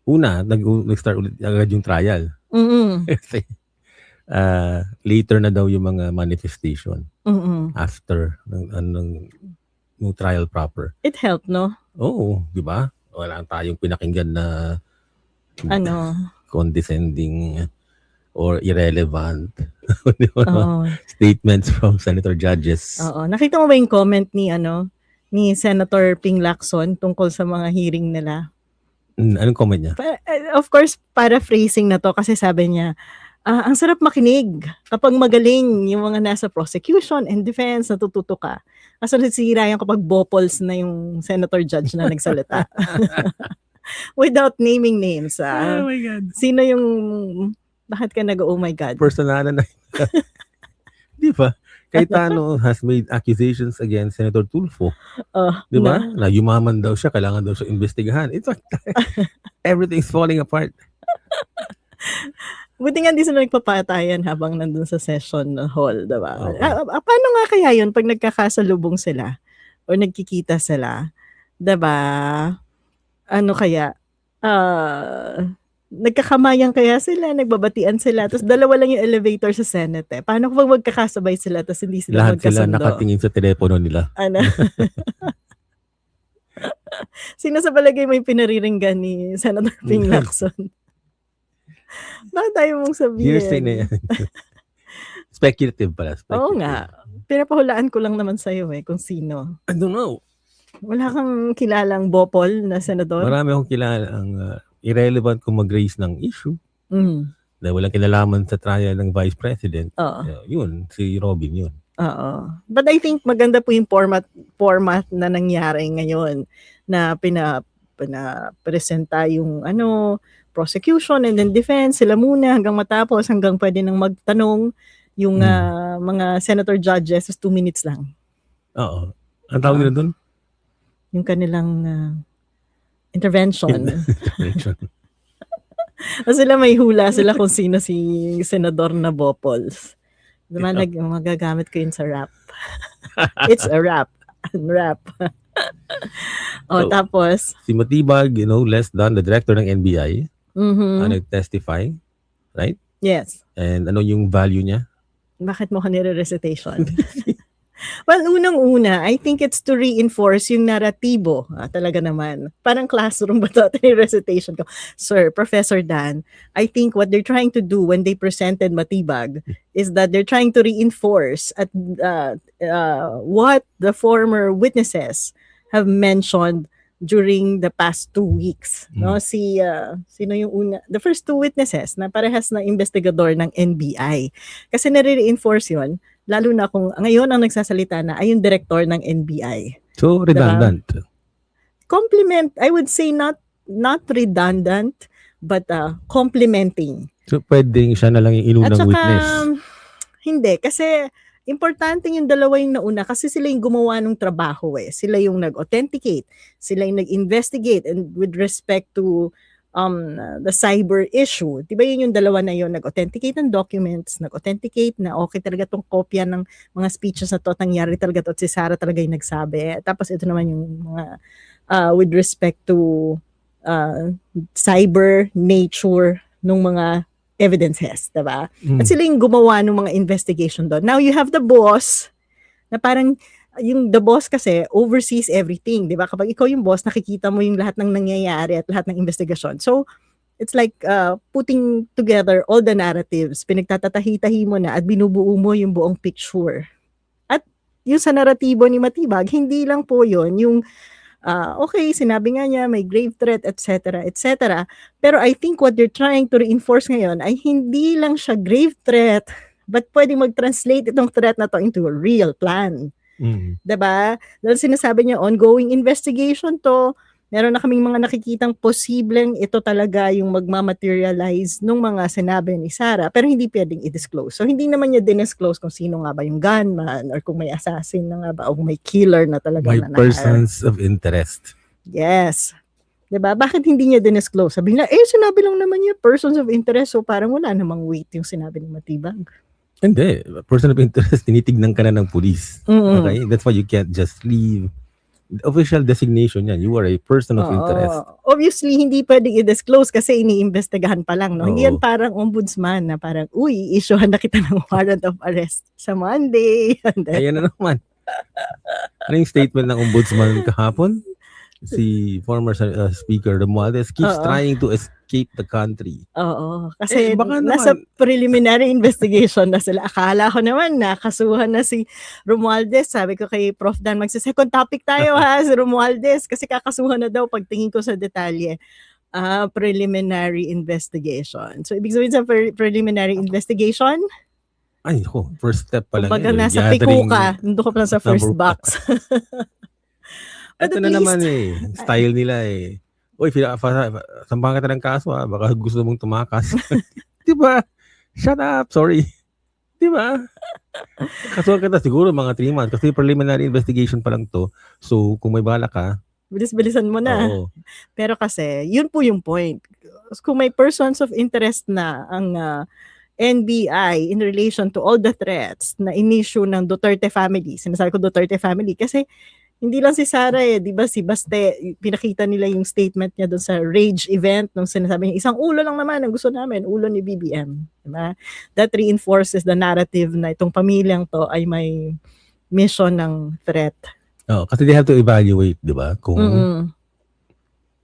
una, nag-start ulit agad yung trial. Mm. Kasi later na daw yung mga manifestation Mm. after ng trial proper. It helped, no? Oo, di ba? Wala tayong pinakinggan na Ano? condescending or irrelevant di ba? Oo. Statements from senator judges. Oo. Nakita mo ba yung comment ni Senator Ping Lacson tungkol sa mga hearing nila? Anong comment niya? Of course, paraphrasing na to kasi sabi niya, ang sarap makinig kapag magaling yung mga nasa prosecution and defense, natututo ka. Kaso nasira yan kapag bopols na yung senator judge na nagsalita. Without naming names. Oh my God. Sino yung, bakit ka nag-oh my God? Personalan na. Di ba? Cayetano has made accusations against Senator Tulfo. Di ba? Na yumaman daw siya, kailangan daw siya investigahan. It's like, everything's falling apart. Buti nga hindi sila nagpapatayan habang nandun sa session hall, diba? Paano nga kaya yun pag nagkakasalubong sila o nagkikita sila? Diba? Ano kaya? Nagkakamayan kaya sila, nagbabatian sila, tapos dalawa lang yung elevator sa Senate. Paano kung magkakasabay sila tapos hindi sila Lahat magkasundo? sila nakatingin sa telepono nila. Ano? Sino sa palagay may pinariringgan ni Senator Ping Lacson? Bakit tayo mong sabihin? Hearsay na yan. Speculative pala. Oo nga. Pinapahulaan ko lang naman sa'yo kung sino. I don't know. Wala kang kilalang bopol na senador? Marami akong kilala ang irrelevant kung mag-raise ng issue. Dahil walang kinalaman sa trial ng Vice President. Yun, si Robin yun. Oo. But I think maganda po yung format na nangyari ngayon na pinapresenta yung prosecution and then defense, sila muna hanggang matapos, hanggang pwede nang magtanong yung mga senator judges, 2 minutes lang. Oo. Ang tawag nila doon? Yung kanilang intervention. O sila may hula sila kung sino si senador na bopols. Diba, magagamit ko yun sa rap. It's a rap. Rap. Tapos si Matibag, less than the director ng NBI, nag-testify, right? Yes. And ano yung value niya? Bakit mo ka nire-recitation? Well, unang-una, I think it's to reinforce yung naratibo. Talaga naman. Parang classroom ba ito? Recitation ko. Sir, Professor Dan, I think what they're trying to do when they presented Matibag is that they're trying to reinforce what the former witnesses have mentioned during the past 2 weeks. No? Sino yung una? The first 2 witnesses na parehas na investigador ng NBI. Kasi nare-reinforce yun, lalo na kung ngayon ang nagsasalita na ay yung director ng NBI. So, redundant. Diba? Complement, I would say not redundant, but complementing. So, pwedeng siya na lang yung inunang witness. Hindi, kasi importante yung dalawa yung nauna kasi sila yung gumawa ng trabaho Sila yung nag-authenticate, sila yung nag-investigate, and with respect to the cyber issue, diba yun yung dalawa na yun, nag-authenticate ng documents, nag-authenticate na okay talaga tong kopya ng mga speeches na to, nangyari talaga to, at si Sarah talaga yung nagsabi. Tapos ito naman yung mga with respect to cyber nature ng mga evidences, diba? At sila yung gumawa ng mga investigation doon. Now you have the boss na parang yung the boss kasi oversees everything, di ba? Kapag ikaw yung boss, nakikita mo yung lahat ng nangyayari at lahat ng investigasyon. So, it's like putting together all the narratives, pinagtatatahi-tahi mo na at binubuo mo yung buong picture. At yung sa naratibo ni Matibag, hindi lang po yun, yung okay, sinabi nga niya may grave threat, etc., etc. Pero I think what they're trying to reinforce ngayon ay hindi lang siya grave threat, but pwedeng mag-translate itong threat na to into a real plan. Diba? Dahil sinasabi niya, ongoing investigation to, meron na kaming mga nakikitang posibleng ito talaga yung magmamaterialize nung mga sinabi ni Sarah, pero hindi pwedeng i-disclose. So, hindi naman niya dinisclose kung sino nga ba yung gunman or kung may assassin na nga ba o may killer na talaga. May persons of interest. Yes. Diba? Bakit hindi niya dinisclose? Sabi niya, sinabi lang naman niya persons of interest, so parang wala namang weight yung sinabi ni Matibag. Hindi. Person of interest, tinitignan ka na ng police. Okay? That's why you can't just leave official designation yan. You are a person of interest. Obviously, hindi pwedeng i-disclose kasi iniimbestigahan pa lang. No? Hindi yan Oo. parang ombudsman na parang, i-issuehan na kita ng warrant of arrest sa Monday. And then, Ayan na naman. Ano yung statement ng ombudsman kahapon? Si former Speaker Romualdez keeps Oo. trying to escape the country. Oo. Kasi baka nasa naman, preliminary investigation na sila. Akala ko naman nakasuhan na si Romualdez. Sabi ko kay Prof. Dan, magsa-second topic tayo ha, si Romualdez. Kasi kakasuhan na daw pagtingin ko sa detalye. Preliminary investigation. So, ibig sabihin sa preliminary investigation, ay, first step pa lang. kumbaga yun, nasa piko ka, nandun ka pa lang sa first number box. Ito at na least, naman style nila Uy, sampahan ka ng kaso baka gusto mong tumakas. Diba? Shut up, sorry. Diba? Kasuhan kita siguro mga 3 months kasi preliminary investigation pa lang to. So, kung may bala ka, bilis-bilisan mo na. oo. Pero kasi, yun po yung point. Kung may persons of interest na ang NBI in relation to all the threats na in-issue ng Duterte family, sinasabi ko Duterte family, kasi hindi lang si Sara di ba si Baste, pinakita nila yung statement niya doon sa Rage event nung sinasabi niya, isang ulo lang naman ang gusto namin, ulo ni BBM. Diba? That reinforces the narrative na itong pamilyang to ay may mission ng threat. Kasi they have to evaluate, di ba? Kung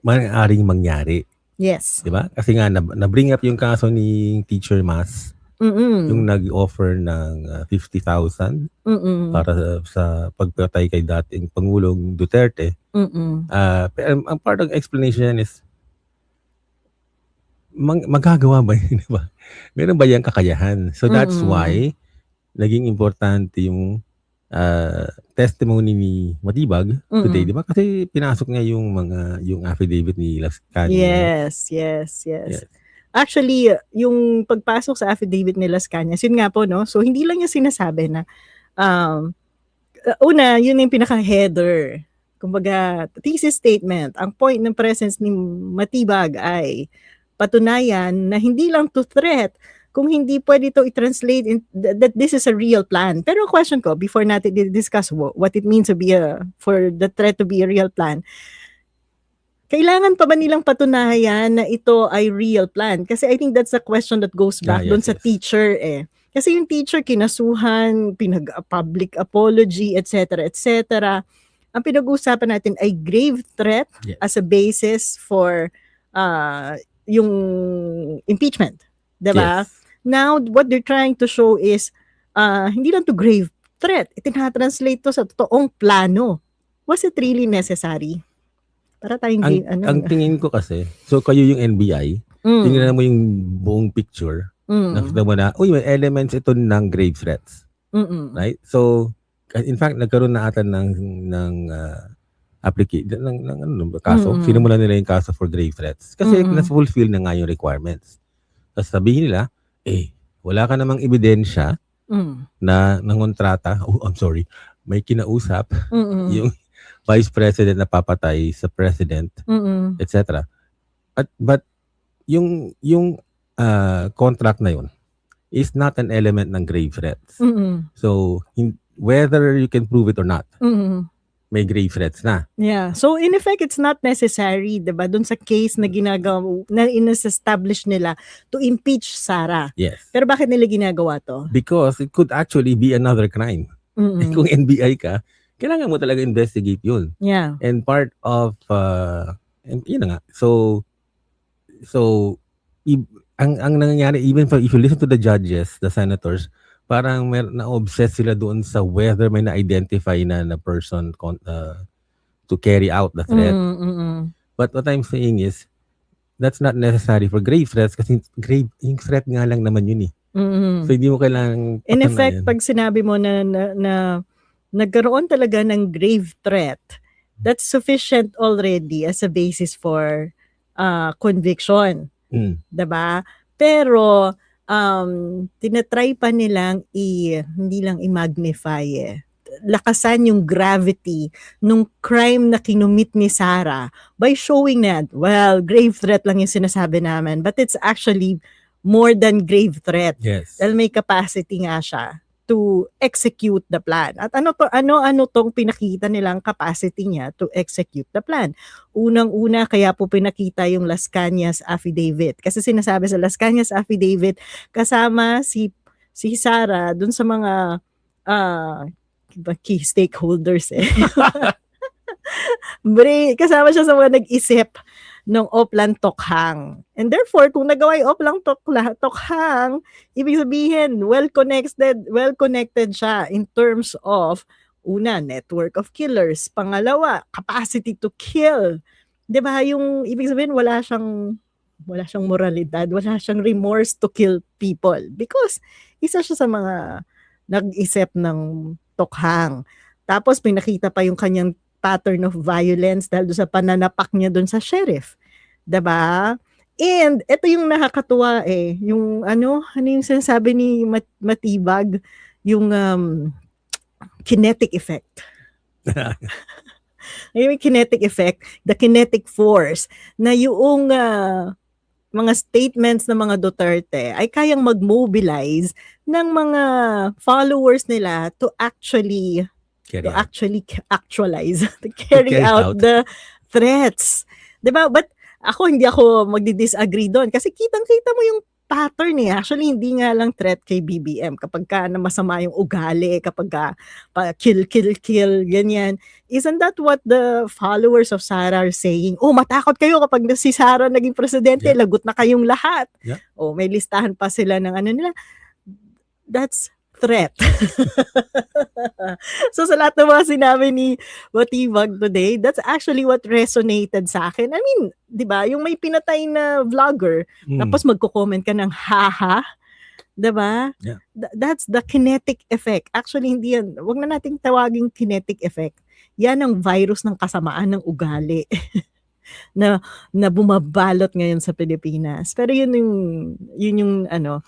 maaaring mangyari. Yes. Di ba? Kasi nga, na-bring up yung kaso ni Teacher Mas, yung nag-offer ng 50,000 para sa pagpatay kay dating Pangulong Duterte. Ang part of explanation is, magagawa ba yun? Diba? Meron ba yung kakayahan? So that's why, naging importante yung testimony ni Matibag today, di ba? Kasi pinasok niya yung affidavit ni Lascania. Yes. Actually, yung pagpasok sa affidavit ni Las Cañas, yun nga po, no? So, hindi lang yung sinasabi na, una, yun yung pinaka-header. Kumbaga, thesis statement, ang point ng presence ni Matibag ay patunayan na hindi lang to threat, kung hindi pwede ito i-translate that this is a real plan. Pero question ko, before natin discuss what it means to be for the threat to be a real plan, kailangan pa ba nilang patunayan na ito ay real plan? Kasi I think that's a question that goes back doon sa teacher Kasi yung teacher kinasuhan, pinag-public apology, etc. Ang pinag-uusapan natin ay grave threat as a basis for yung impeachment. Diba? Yes. Now, what they're trying to show is hindi lang to grave threat. Itinatranslate to sa totoong plano. Was it really necessary? Para tayong ang tingin ko kasi, so kayo yung NBI, tingnan mo yung buong picture, nakita mo na, may elements ito ng grave threats. Right? So, in fact, nagkaroon na ata ng application, ng kaso. Sinimulan nila yung kaso for grave threats. Kasi na-fulfill na nga yung requirements. Tapos sabihin nila, wala ka namang ebidensya na nangontrata, may kinausap, yung Vice President na papatay sa President, etc. But yung contract na yun is not an element ng grave threats. So, whether you can prove it or not, may grave threats na. Yeah. So, in effect, it's not necessary, diba? Doon sa case na ginagawa, na in-establish nila to impeach Sara. Yes. Pero bakit nila ginagawa to? Because it could actually be another crime. Kung NBI ka, kailangan mo talaga investigate yun. Yeah. And part of, yun na nga. So, ang nangyayari, even if you listen to the judges, the senators, parang na-obsess sila doon sa whether may na-identify na person to carry out the threat. But what I'm saying is, that's not necessary for grave threats kasi yung threat nga lang naman yun So, hindi mo kailangang in effect, pag sinabi mo na nagkaroon talaga ng grave threat, that's sufficient already as a basis for conviction. Diba? Pero, tinatry pa nilang hindi lang i-magnify lakasan yung gravity nung crime na kinumit ni Sara by showing that, well, grave threat lang yung sinasabi namin, but it's actually more than grave threat. Yes. Dahil may capacity nga siya to execute the plan. At ano tong pinakita nilang capacity niya to execute the plan. Unang-una, kaya po pinakita yung Las Cañas affidavit. Kasi sinasabi sa Las Cañas affidavit, kasama si Sara dun sa mga key stakeholders kasama siya sa mga nag-isip ng Oplan Tokhang. And therefore, kung nagawa yung Oplan Tokhang, ibig sabihin, well-connected siya in terms of, una, network of killers. Pangalawa, capacity to kill. Diba? Yung, ibig sabihin, wala siyang moralidad, wala siyang remorse to kill people. Because, isa siya sa mga nag-isip ng Tokhang. Tapos, pinakita pa yung kanyang pattern of violence dahil doon sa pananapak niya doon sa sheriff. Diba? And ito yung nakakatuwa yung ano yung sinasabi ni Matibag, yung kinetic effect. Yung kinetic effect, the kinetic force, na yung mga statements ng mga Duterte ay kayang mag-mobilize ng mga followers nila to actually actualize, to carry out the threats. Diba? But hindi ako magdi-disagree doon kasi kitang-kita mo yung pattern Actually, hindi nga lang threat kay BBM. Kapag ka na masama yung ugali, kapag ka kill, ganyan. Isn't that what the followers of Sara are saying? Oh, matakot kayo kapag si Sara naging presidente, lagot na kayong lahat. Yeah. Oh, may listahan pa sila ng ano nila. That's threat. So sa lahat ng mga sinabi ni Matibag today, that's actually what resonated sa akin. I mean, 'di ba, yung may pinatay na vlogger, tapos magko-comment ka ng haha, 'di ba? Yeah. That's the kinetic effect. Actually, hindi yan. Wag na nating tawaging kinetic effect. Yan ang virus ng kasamaan ng ugali. na bumabalot ngayon sa Pilipinas. Pero yun yung ano.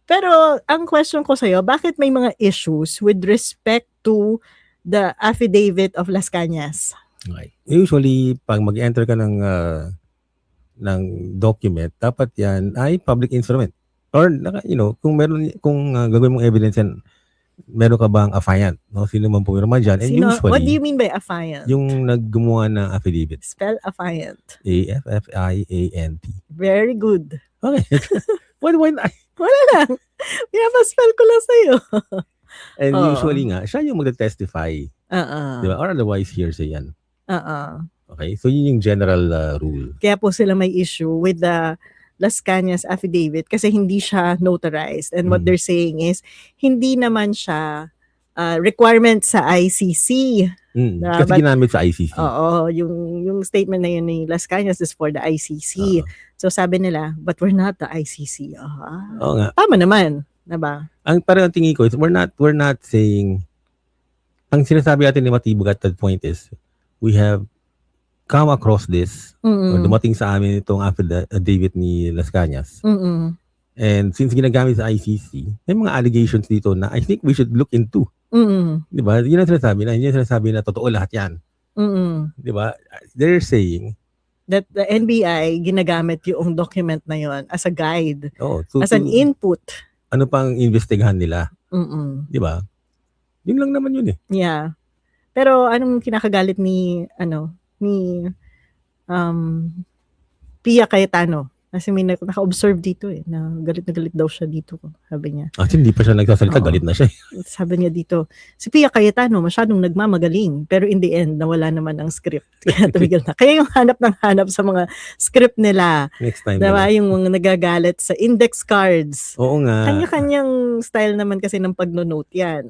Pero ang question ko sa'yo, bakit may mga issues with respect to the affidavit of Las Cañas? Okay. Usually, pag mag-enter ka ng document, dapat yan ay public instrument. Or, kung gagawin mong evidence yan, meron ka bang affiant? No? Sino man pumirma dyan? And usually, what do you mean by affiant? Yung naggumawa ng affidavit. Spell affiant. A-F-F-I-A-N-T. Very good. Okay. Why not? Wala lang. Pinapaspell ko lang sa'yo. And usually nga, siya yung mag-testify. Diba? Or otherwise, hearsay yan. Okay? So, yun yung general rule. Kaya po sila may issue with the Las Cañas affidavit kasi hindi siya notarized. And what they're saying is, hindi naman siya requirement sa ICC. Kasi ginamit sa ICC. Oo, yung statement na yun ni Las Cañas is for the ICC. So sabi nila, but we're not the ICC. Oo nga. Tama naman, diba? Parang tingin ko is we're not saying, ang sinasabi natin ni Matibag at that point is, we have come across this, or dumating sa amin itong affidavit ni Las Cañas. And since ginagamit sa ICC, may mga allegations dito na I think we should look into. Diba? Yun ang sinasabi na totoo lahat yan. Diba? They're saying that the NBI ginagamit yung document na yon as a guide, as an input. Ano pang investigahan nila? Diba? Yun lang naman yun Yeah. Pero anong kinakagalit ni Pia Cayetano? Kasi may naka-observe dito na galit na galit daw siya dito. Sabi niya. Actually, hindi pa siya nagsasalita, galit na siya. Sabi niya dito, si Pia Cayetano masyadong nagmamagaling, pero in the end, nawala naman ang script. Kaya tumigil na. Kaya yung hanap sa mga script nila. Next time. Diba? Yung mga nagagalit sa index cards. Oo nga. Kanya-kanyang style naman kasi ng pagno-note yan.